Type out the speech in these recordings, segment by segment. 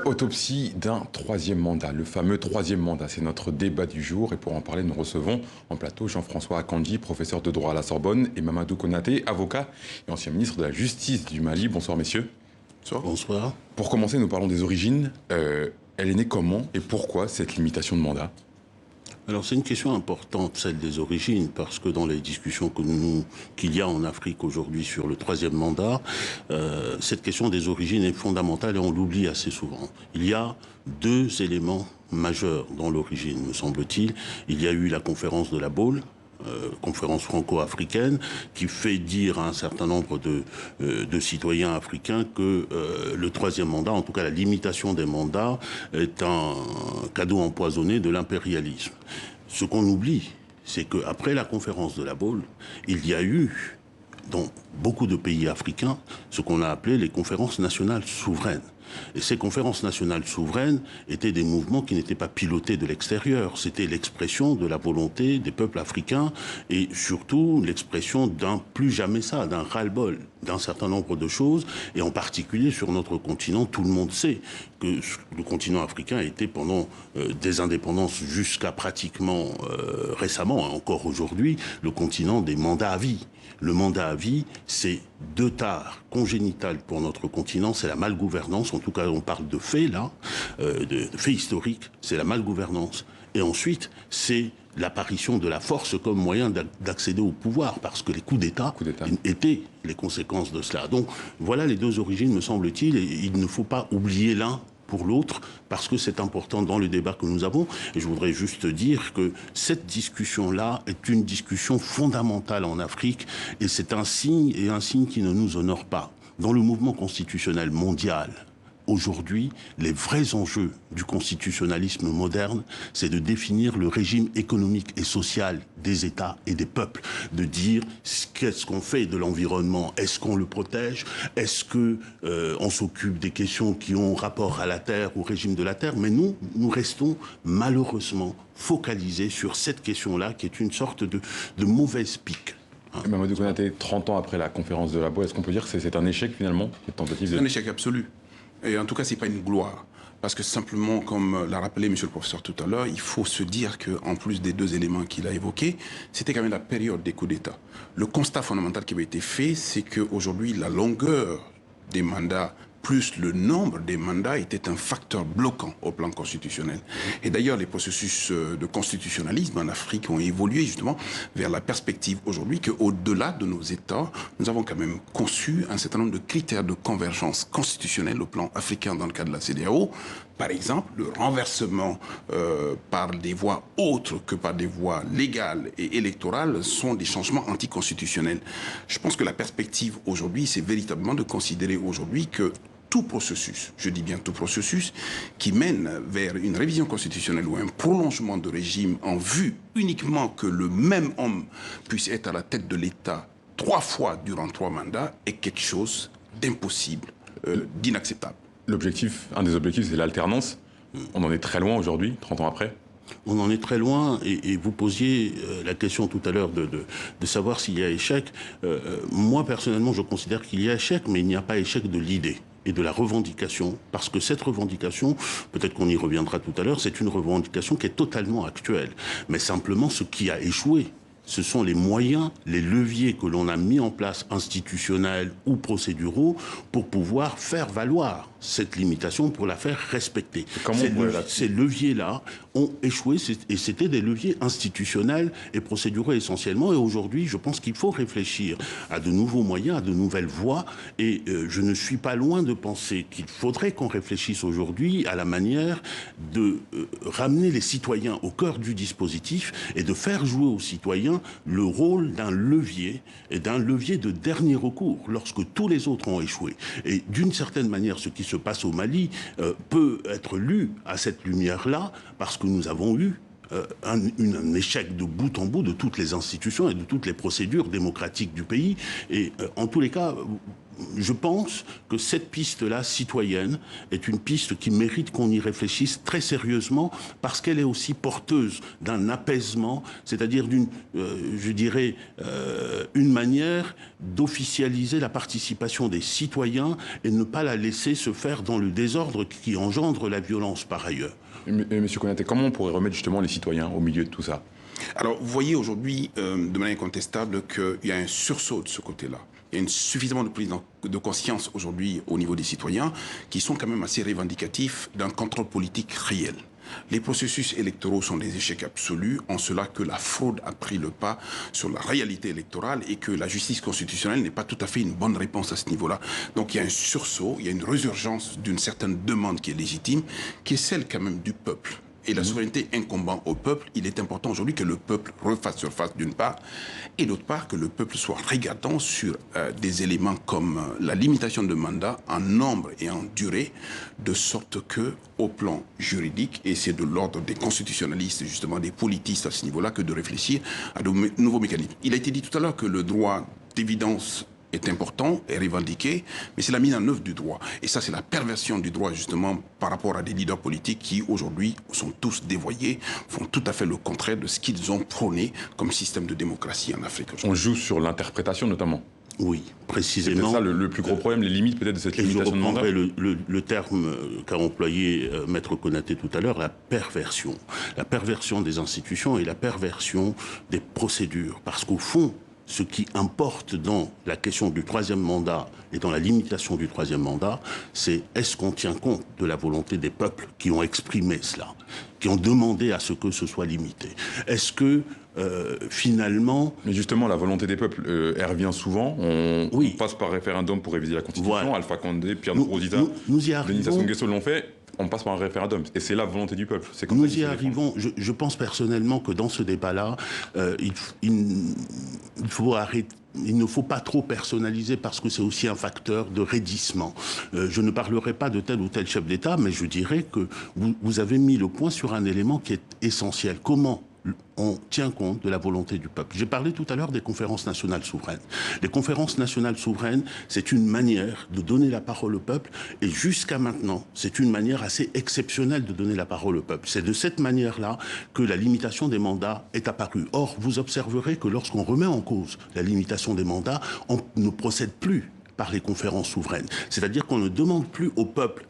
Autopsie d'un troisième mandat, le fameux troisième mandat, c'est notre débat du jour. Et pour en parler, nous recevons en plateau Jean-François Akanji, professeur de droit à la Sorbonne, et Mamadou Konaté, avocat et ancien ministre de la Justice du Mali. Bonsoir messieurs. Bonsoir. Bonsoir. Pour commencer, nous parlons des origines. Elle est née comment et pourquoi cette limitation de mandat ? Alors c'est une question importante, celle des origines, parce que dans les discussions qu'il y a en Afrique aujourd'hui sur le troisième mandat, cette question des origines est fondamentale et on l'oublie assez souvent. Il y a deux éléments majeurs dans l'origine, me semble-t-il. Il y a eu la conférence de la Baule, conférence franco-africaine, qui fait dire à un certain nombre de citoyens africains que le troisième mandat, en tout cas la limitation des mandats, est un cadeau empoisonné de l'impérialisme. Ce qu'on oublie, c'est qu'après la conférence de la Baule, il y a eu, dans beaucoup de pays africains, ce qu'on a appelé les conférences nationales souveraines. Et ces conférences nationales souveraines étaient des mouvements qui n'étaient pas pilotés de l'extérieur. C'était l'expression de la volonté des peuples africains et surtout l'expression d'un plus jamais ça, d'un ras-le-bol, d'un certain nombre de choses. Et en particulier sur notre continent, tout le monde sait que le continent africain a été pendant des indépendances jusqu'à pratiquement récemment, encore aujourd'hui, le continent des mandats à vie. Le mandat à vie, c'est deux tares congénitales pour notre continent, c'est la malgouvernance, en tout cas on parle de faits là, de faits historiques, c'est la malgouvernance. Et ensuite, c'est l'apparition de la force comme moyen d'accéder au pouvoir, parce que les coups d'État étaient les conséquences de cela. Donc voilà les deux origines, me semble-t-il, et il ne faut pas oublier l'un pour l'autre, parce que c'est important dans le débat que nous avons. Et je voudrais juste dire que cette discussion-là est une discussion fondamentale en Afrique, et c'est un signe, et un signe qui ne nous honore pas. Dans le mouvement constitutionnel mondial, aujourd'hui, les vrais enjeux du constitutionnalisme moderne, c'est de définir le régime économique et social des États et des peuples, de dire qu'est-ce qu'on fait de l'environnement, est-ce qu'on le protège, est-ce que on s'occupe des questions qui ont rapport à la terre, au régime de la terre, mais nous restons malheureusement focalisés sur cette question-là, qui est une sorte de mauvaise pique. Mamadou Konaté, 30 ans après la conférence de la Baule, est-ce qu'on peut dire que c'est un échec finalement, cette tentative de... C'est un échec absolu. Et en tout cas, ce n'est pas une gloire. Parce que simplement, comme l'a rappelé monsieur le professeur tout à l'heure, il faut se dire qu'en plus des deux éléments qu'il a évoqués, c'était quand même la période des coups d'État. Le constat fondamental qui avait été fait, c'est qu'aujourd'hui, la longueur des mandats plus le nombre des mandats était un facteur bloquant au plan constitutionnel. Et d'ailleurs, les processus de constitutionnalisme en Afrique ont évolué justement vers la perspective aujourd'hui qu'au-delà de nos États, nous avons quand même conçu un certain nombre de critères de convergence constitutionnelle au plan africain dans le cadre de la CEDEAO. Par exemple, le renversement par des voies autres que par des voies légales et électorales sont des changements anticonstitutionnels. Je pense que la perspective aujourd'hui, c'est véritablement de considérer aujourd'hui que tout processus, je dis bien tout processus, qui mène vers une révision constitutionnelle ou un prolongement de régime en vue uniquement que le même homme puisse être à la tête de l'État 3 fois durant 3 mandats est quelque chose d'impossible, d'inacceptable. L'objectif, un des objectifs, c'est l'alternance. On en est très loin aujourd'hui, 30 ans après. On en est très loin, et vous posiez la question tout à l'heure de savoir s'il y a échec. Moi, personnellement, je considère qu'il y a échec, mais il n'y a pas échec de l'idée et de la revendication, parce que cette revendication, peut-être qu'on y reviendra tout à l'heure, c'est une revendication qui est totalement actuelle. Mais simplement, ce qui a échoué, ce sont les moyens, les leviers que l'on a mis en place, institutionnels ou procéduraux, pour pouvoir faire valoir cette limitation, pour la faire respecter. Ces leviers-là ont échoué, et c'était des leviers institutionnels et procéduraux essentiellement. Et aujourd'hui, je pense qu'il faut réfléchir à de nouveaux moyens, à de nouvelles voies. Et je ne suis pas loin de penser qu'il faudrait qu'on réfléchisse aujourd'hui à la manière de ramener les citoyens au cœur du dispositif et de faire jouer aux citoyens le rôle d'un levier, et d'un levier de dernier recours lorsque tous les autres ont échoué. Et d'une certaine manière, ce qui se passe au Mali peut être lu à cette lumière-là, parce que nous avons eu un échec de bout en bout de toutes les institutions et de toutes les procédures démocratiques du pays. Et en tous les cas, je pense que cette piste-là, citoyenne, est une piste qui mérite qu'on y réfléchisse très sérieusement parce qu'elle est aussi porteuse d'un apaisement, c'est-à-dire je dirais, une manière d'officialiser la participation des citoyens et ne pas la laisser se faire dans le désordre qui engendre la violence par ailleurs. Monsieur Konaté, comment on pourrait remettre justement les citoyens au milieu de tout ça? Alors, vous voyez aujourd'hui, de manière incontestable, qu'il y a un sursaut de ce côté-là. Il y a suffisamment de prise de conscience aujourd'hui au niveau des citoyens qui sont quand même assez revendicatifs d'un contrôle politique réel. Les processus électoraux sont des échecs absolus, en cela que la fraude a pris le pas sur la réalité électorale et que la justice constitutionnelle n'est pas tout à fait une bonne réponse à ce niveau-là. Donc il y a un sursaut, il y a une résurgence d'une certaine demande qui est légitime, qui est celle quand même du peuple. Et la souveraineté incombant au peuple, il est important aujourd'hui que le peuple refasse surface d'une part, et d'autre part que le peuple soit regardant sur des éléments comme la limitation de mandat en nombre et en durée, de sorte que, au plan juridique, et c'est de l'ordre des constitutionnalistes, justement des politistes à ce niveau-là, que de réfléchir à de nouveaux mécanismes. Il a été dit tout à l'heure que le droit d'évidence est important et revendiqué, mais c'est la mise en œuvre du droit. Et ça, c'est la perversion du droit, justement, par rapport à des leaders politiques qui, aujourd'hui, sont tous dévoyés, font tout à fait le contraire de ce qu'ils ont prôné comme système de démocratie en Afrique. On joue sur l'interprétation, notamment. Oui, précisément. C'est ça le plus gros problème, les limites peut-être de cette limitation de mandat. Le terme qu'a employé Maître Konaté tout à l'heure, la perversion. La perversion des institutions et la perversion des procédures. Parce qu'au fond, ce qui importe dans la question du troisième mandat et dans la limitation du troisième mandat, c'est est-ce qu'on tient compte de la volonté des peuples qui ont exprimé cela, qui ont demandé à ce que ce soit limité. Est-ce que finalement... Mais justement, la volonté des peuples, elle revient souvent. On passe par référendum pour réviser la Constitution. Voilà. Alpha Condé, Pierre Nkurunziza, Denis Sassou Nguesso l'ont fait. On passe par un référendum. Et c'est la volonté du peuple. Nous y arrivons. Je pense personnellement que dans ce débat-là, il ne faut pas trop personnaliser parce que c'est aussi un facteur de raidissement. Je ne parlerai pas de tel ou tel chef d'État, mais je dirais que vous avez mis le point sur un élément qui est essentiel. Comment on tient compte de la volonté du peuple. J'ai parlé tout à l'heure des conférences nationales souveraines. Les conférences nationales souveraines, c'est une manière de donner la parole au peuple, et jusqu'à maintenant, c'est une manière assez exceptionnelle de donner la parole au peuple. C'est de cette manière-là que la limitation des mandats est apparue. Or, vous observerez que lorsqu'on remet en cause la limitation des mandats, on ne procède plus par les conférences souveraines. C'est-à-dire qu'on ne demande plus au peuple,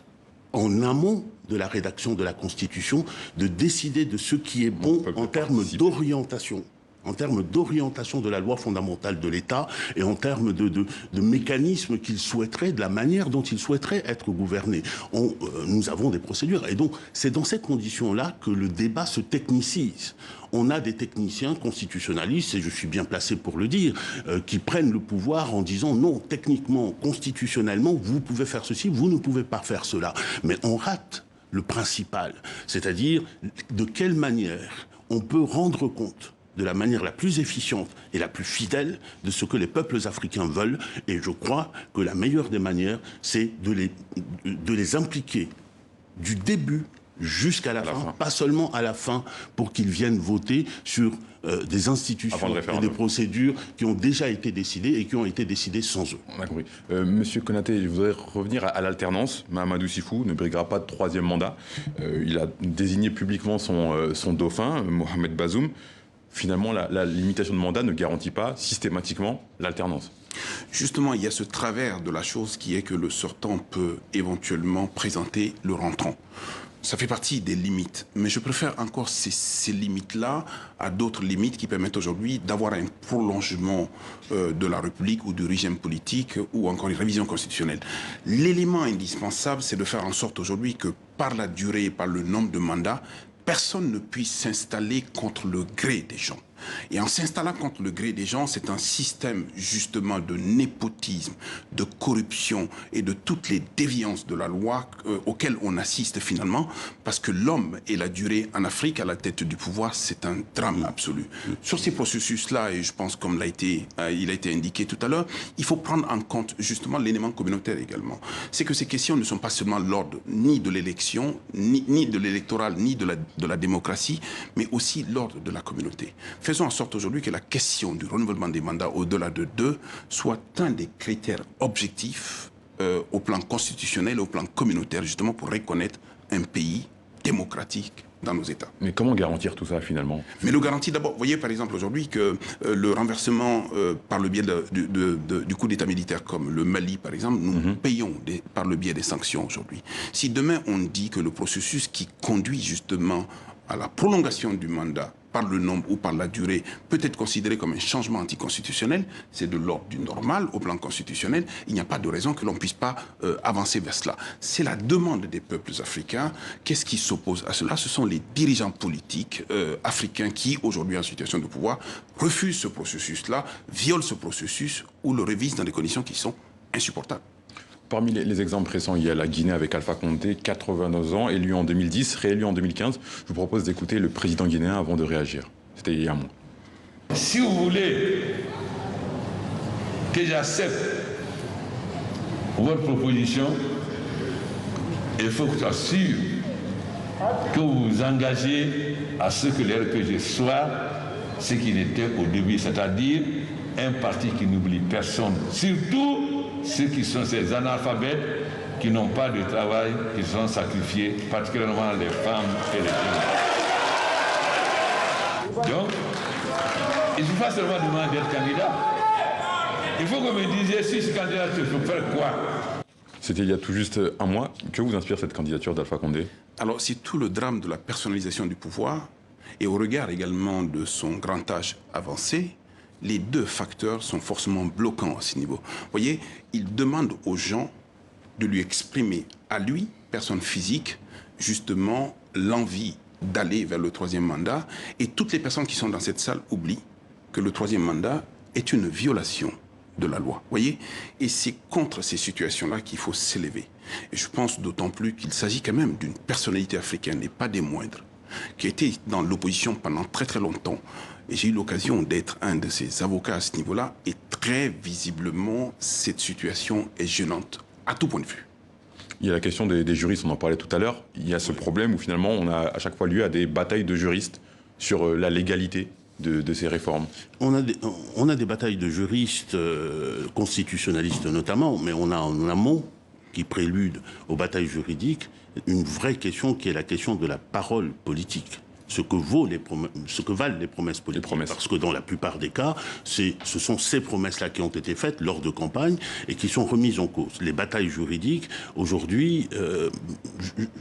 en amont de la rédaction de la Constitution, de décider de ce qui est bon en termes d'orientation. En termes d'orientation de la loi fondamentale de l'État et en termes de mécanismes qu'il souhaiterait, de la manière dont il souhaiterait être gouverné. Nous avons des procédures. Et donc, c'est dans cette condition-là que le débat se technicise. On a des techniciens constitutionnalistes, et je suis bien placé pour le dire, qui prennent le pouvoir en disant non, techniquement, constitutionnellement, vous pouvez faire ceci, vous ne pouvez pas faire cela. Mais on rate le principal, c'est-à-dire de quelle manière on peut rendre compte de la manière la plus efficiente et la plus fidèle de ce que les peuples africains veulent. Et je crois que la meilleure des manières, c'est de les impliquer du début jusqu'à la fin, pas seulement à la fin, pour qu'ils viennent voter sur des institutions et des procédures qui ont déjà été décidées et qui ont été décidées sans eux. On a compris. Monsieur Konaté, je voudrais revenir à l'alternance. Mahamadou Sifou ne briguera pas de troisième mandat. Il a désigné publiquement son dauphin, Mohamed Bazoum. Finalement, la limitation de mandat ne garantit pas systématiquement l'alternance. Justement, il y a ce travers de la chose qui est que le sortant peut éventuellement présenter le rentrant. Ça fait partie des limites, mais je préfère encore ces limites-là à d'autres limites qui permettent aujourd'hui d'avoir un prolongement de la République ou du régime politique ou encore une révision constitutionnelle. L'élément indispensable, c'est de faire en sorte aujourd'hui que par la durée et par le nombre de mandats, personne ne puisse s'installer contre le gré des gens. Et en s'installant contre le gré des gens, c'est un système justement de népotisme, de corruption et de toutes les déviances de la loi auxquelles on assiste finalement, parce que l'homme et la durée en Afrique à la tête du pouvoir, c'est un drame absolu. Sur ces processus-là, et je pense comme il a été indiqué tout à l'heure, il faut prendre en compte justement l'élément communautaire également. C'est que ces questions ne sont pas seulement l'ordre ni de l'élection, ni de l'électoral, ni de la démocratie, mais aussi l'ordre de la communauté. faisons en sorte aujourd'hui que la question du renouvellement des mandats au-delà de 2 soit un des critères objectifs au plan constitutionnel, au plan communautaire, justement pour reconnaître un pays démocratique dans nos États. Mais comment garantir tout ça finalement? Mais le garantit d'abord. Vous voyez par exemple aujourd'hui que le renversement par le biais du coup d'État militaire comme le Mali par exemple, nous payons par le biais des sanctions aujourd'hui. Si demain on dit que le processus qui conduit justement à la prolongation du mandat par le nombre ou par la durée peut être considéré comme un changement anticonstitutionnel, c'est de l'ordre du normal au plan constitutionnel. Il n'y a pas de raison que l'on ne puisse pas avancer vers cela. C'est la demande des peuples africains. Qu'est-ce qui s'oppose à cela? Ce sont les dirigeants politiques africains qui, aujourd'hui en situation de pouvoir, refusent ce processus-là, violent ce processus ou le révisent dans des conditions qui sont insupportables. Parmi les exemples récents, il y a la Guinée avec Alpha Condé, 89 ans, élu en 2010, réélu en 2015. Je vous propose d'écouter le président guinéen avant de réagir. C'était il y a un mois. Si vous voulez que j'accepte votre proposition, il faut que je sois sûr que vous vous engagez à ce que l'RPG soit ce qu'il était au début, c'est-à-dire un parti qui n'oublie personne, surtout ceux qui sont ces analphabètes qui n'ont pas de travail, qui sont sacrifiés, particulièrement les femmes et les filles. Donc, il ne faut pas seulement demander d'être candidat. Il faut que vous me disiez si ce candidat, il faut faire quoi? C'était il y a tout juste un mois. Que vous inspire cette candidature d'Alpha Condé? Alors, c'est tout le drame de la personnalisation du pouvoir et au regard également de son grand âge avancé. Les deux facteurs sont forcément bloquants à ce niveau. Vous voyez, il demande aux gens de lui exprimer à lui, personne physique, justement l'envie d'aller vers le troisième mandat. Et toutes les personnes qui sont dans cette salle oublient que le troisième mandat est une violation de la loi. Vous voyez, et c'est contre ces situations-là qu'il faut s'élever. Et je pense d'autant plus qu'il s'agit quand même d'une personnalité africaine, et pas des moindres, qui a été dans l'opposition pendant très très longtemps. Et j'ai eu l'occasion d'être un de ses avocats à ce niveau-là. Et très visiblement, cette situation est gênante, à tout point de vue. Il y a la question des juristes, on en parlait tout à l'heure. Il y a ce problème où finalement, on a à chaque fois lieu à des batailles de juristes sur la légalité de ces réformes. On a des batailles de juristes, constitutionnalistes notamment, mais on a en amont, qui prélude aux batailles juridiques, une vraie question qui est la question de la parole politique. Ce que valent les promesses politiques. Parce que dans la plupart des cas, ce sont ces promesses-là qui ont été faites lors de campagnes et qui sont remises en cause. Les batailles juridiques, aujourd'hui,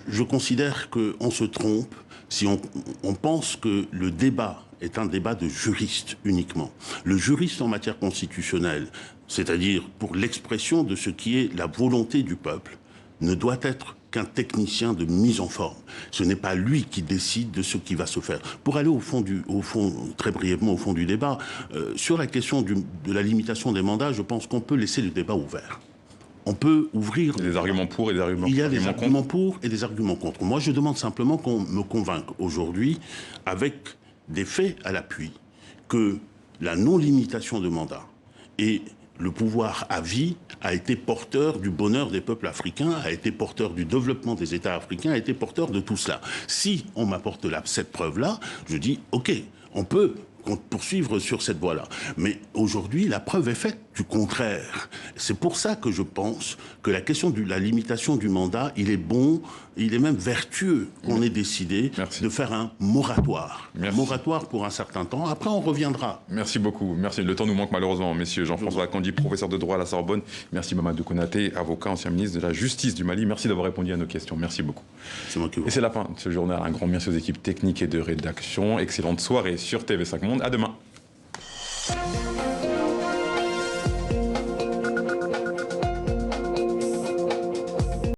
je considère qu'on se trompe si on pense que le débat est un débat de juristes uniquement. Le juriste en matière constitutionnelle, c'est-à-dire pour l'expression de ce qui est la volonté du peuple, ne doit être qu'un technicien de mise en forme. Ce n'est pas lui qui décide de ce qui va se faire. Pour aller très brièvement au fond du débat, sur la question de la limitation des mandats, je pense qu'on peut laisser le débat ouvert. On peut ouvrir... Il y a des arguments pour et des arguments contre. Il y a des arguments pour et des arguments contre. Moi, je demande simplement qu'on me convainque aujourd'hui, avec des faits à l'appui, que la non-limitation de mandat et le pouvoir à vie a été porteur du bonheur des peuples africains, a été porteur du développement des États africains, a été porteur de tout cela. Si on m'apporte cette preuve-là, je dis, OK, on peut poursuivre sur cette voie-là. Mais aujourd'hui, la preuve est faite du contraire. C'est pour ça que je pense que la question de la limitation du mandat, il est bon, il est même vertueux qu'on ait décidé de faire un moratoire. Un moratoire pour un certain temps. Après, on reviendra. Merci beaucoup. Merci. Le temps nous manque malheureusement, messieurs. Jean-François Akandi, professeur de droit à la Sorbonne. Merci Mamadou Konaté, avocat, ancien ministre de la Justice du Mali. Merci d'avoir répondu à nos questions. Merci beaucoup. C'est moi qui vous. Et c'est la fin de ce journal. Un grand merci aux équipes techniques et de rédaction. Excellente soirée sur TV5 Monde. À demain.